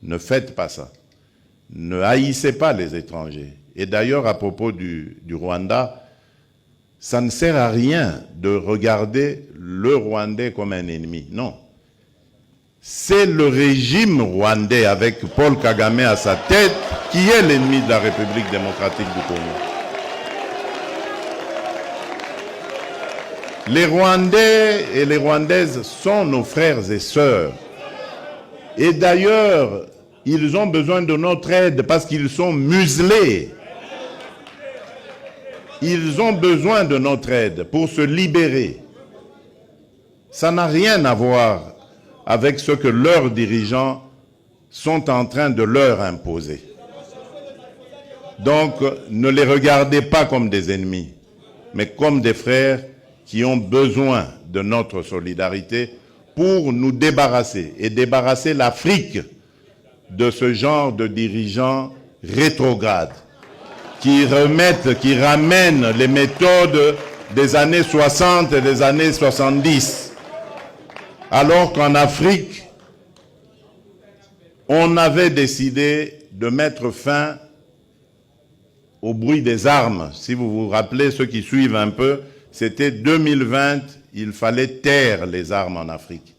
Ne faites pas ça. Ne haïssez pas les étrangers. Et d'ailleurs, à propos du Rwanda, ça ne sert à rien de regarder le Rwandais comme un ennemi. Non. C'est le régime rwandais avec Paul Kagame à sa tête qui est l'ennemi de la République démocratique du Congo. Les Rwandais et les Rwandaises sont nos frères et sœurs. Et d'ailleurs, ils ont besoin de notre aide parce qu'ils sont muselés. Ils ont besoin de notre aide pour se libérer. Ça n'a rien à voir avec ce que leurs dirigeants sont en train de leur imposer. Donc, ne les regardez pas comme des ennemis, mais comme des frères qui ont besoin de notre solidarité pour nous débarrasser et débarrasser l'Afrique de ce genre de dirigeants rétrogrades qui ramènent les méthodes des années 60 et des années 70. Alors qu'en Afrique, on avait décidé de mettre fin au bruit des armes. Si vous vous rappelez, ceux qui suivent un peu, c'était 2020, il fallait taire les armes en Afrique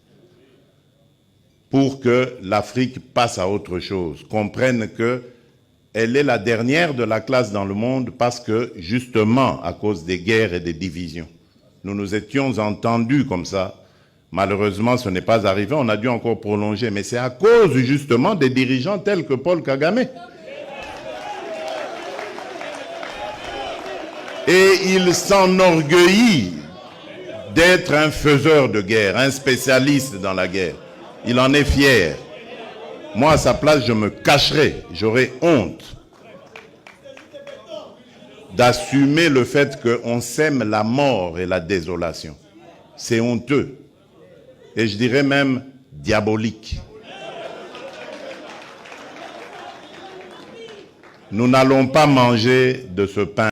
pour que l'Afrique passe à autre chose, comprenne qu'elle est la dernière de la classe dans le monde parce que, justement, à cause des guerres et des divisions, nous nous étions entendus comme ça. Malheureusement, ce n'est pas arrivé, on a dû encore prolonger, mais c'est à cause, justement, des dirigeants tels que Paul Kagame. Et il s'enorgueillit d'être un faiseur de guerre, un spécialiste dans la guerre. Il en est fier. Moi, à sa place, je me cacherais, j'aurais honte d'assumer le fait qu'on sème la mort et la désolation. C'est honteux. Et je dirais même diabolique. Nous n'allons pas manger de ce pain.